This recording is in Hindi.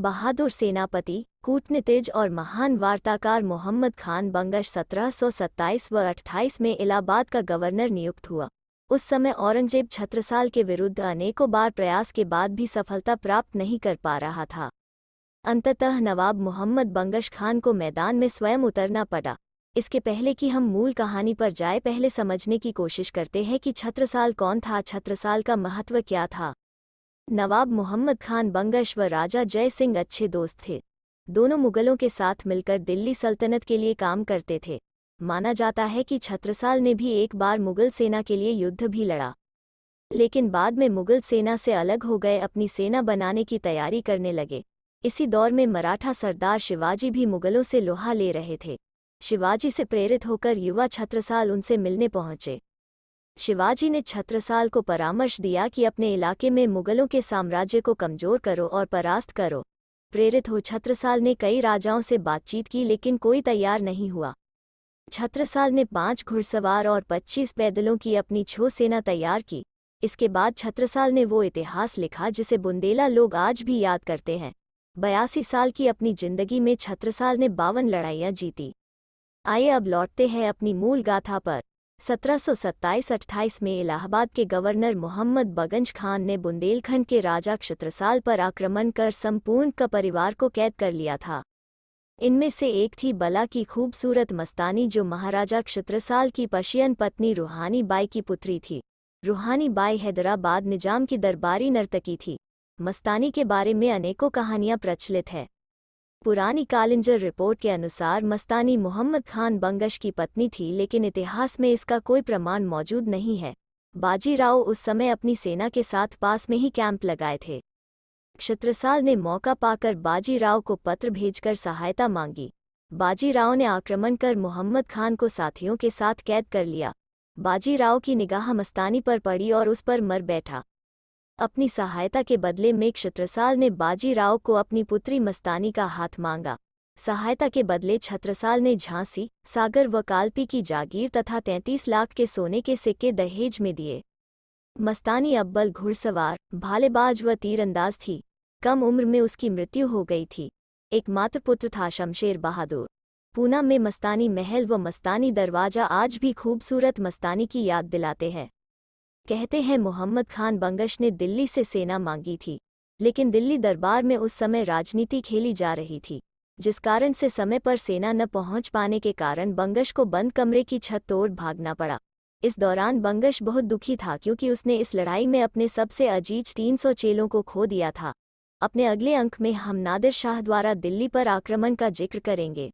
बहादुर सेनापति, कूटनीतिज्ञ और महान वार्ताकार मोहम्मद खान बंगश 1727 व 28 में इलाहाबाद का गवर्नर नियुक्त हुआ। उस समय औरंगजेब छत्रसाल के विरुद्ध अनेकों बार प्रयास के बाद भी सफलता प्राप्त नहीं कर पा रहा था। अंततः नवाब मोहम्मद बंगश खान को मैदान में स्वयं उतरना पड़ा। इसके पहले कि हम मूल कहानी पर जाए, पहले समझने की कोशिश करते हैं कि छत्रसाल कौन था, छत्रसाल का महत्व क्या था। नवाब मोहम्मद खान बंगश व राजा जय सिंह अच्छे दोस्त थे। दोनों मुगलों के साथ मिलकर दिल्ली सल्तनत के लिए काम करते थे। माना जाता है कि छत्रसाल ने भी एक बार मुगल सेना के लिए युद्ध भी लड़ा, लेकिन बाद में मुगल सेना से अलग हो गए, अपनी सेना बनाने की तैयारी करने लगे। इसी दौर में मराठा सरदार शिवाजी भी मुगलों से लोहा ले रहे थे। शिवाजी से प्रेरित होकर युवा छत्रसाल उनसे मिलने पहुंचे। शिवाजी ने छत्रसाल को परामर्श दिया कि अपने इलाके में मुगलों के साम्राज्य को कमजोर करो और परास्त करो। प्रेरित हो छत्रसाल ने कई राजाओं से बातचीत की, लेकिन कोई तैयार नहीं हुआ। छत्रसाल ने 5 घुड़सवार और 25 पैदलों की अपनी छो सेना तैयार की। इसके बाद छत्रसाल ने वो इतिहास लिखा जिसे बुंदेला लोग आज भी याद करते हैं। 82 साल की अपनी जिंदगी में छत्रसाल ने 52 लड़ाइयां जीती। आइए अब लौटते हैं अपनी मूल गाथा पर। 1727-28 में इलाहाबाद के गवर्नर मोहम्मद बगंज खान ने बुंदेलखंड के राजा क्षत्रसाल पर आक्रमण कर संपूर्ण का परिवार को कैद कर लिया था। इनमें से एक थी बला की खूबसूरत मस्तानी, जो महाराजा क्षत्रसाल की पशियन पत्नी रूहानी बाई की पुत्री थी। रूहानी बाई हैदराबाद निजाम की दरबारी नर्तकी थी। मस्तानी के बारे में अनेकों कहानियां प्रचलित है। पुरानी कालिंजर रिपोर्ट के अनुसार मस्तानी मोहम्मद खान बंगश की पत्नी थी, लेकिन इतिहास में इसका कोई प्रमाण मौजूद नहीं है। बाजीराव उस समय अपनी सेना के साथ पास में ही कैंप लगाए थे। क्षत्रसाल ने मौका पाकर बाजीराव को पत्र भेजकर सहायता मांगी। बाजीराव ने आक्रमण कर मोहम्मद खान को साथियों के साथ कैद कर लिया। बाजीराव की निगाह मस्तानी पर पड़ी और उस पर मर बैठा। अपनी सहायता के बदले में क्षत्रसाल ने बाजीराव को अपनी पुत्री मस्तानी का हाथ मांगा। सहायता के बदले छत्रसाल ने झांसी, सागर व कालपी की जागीर तथा 33 लाख के सोने के सिक्के दहेज में दिए। मस्तानी अव्वल घुड़सवार, भालेबाज व तीरंदाज थी। कम उम्र में उसकी मृत्यु हो गई थी। एकमात्र पुत्र था शमशेर बहादुर। पूना में मस्तानी महल व मस्तानी दरवाजा आज भी खूबसूरत मस्तानी की याद दिलाते हैं। कहते हैं मोहम्मद खान बंगश ने दिल्ली से सेना मांगी थी, लेकिन दिल्ली दरबार में उस समय राजनीति खेली जा रही थी, जिस कारण से समय पर सेना न पहुंच पाने के कारण बंगश को बंद कमरे की छत तोड़ भागना पड़ा। इस दौरान बंगश बहुत दुखी था, क्योंकि उसने इस लड़ाई में अपने सबसे अजीज 300 चेलों को खो दिया था। अपने अगले अंक में हम नादिर शाह द्वारा दिल्ली पर आक्रमण का जिक्र करेंगे।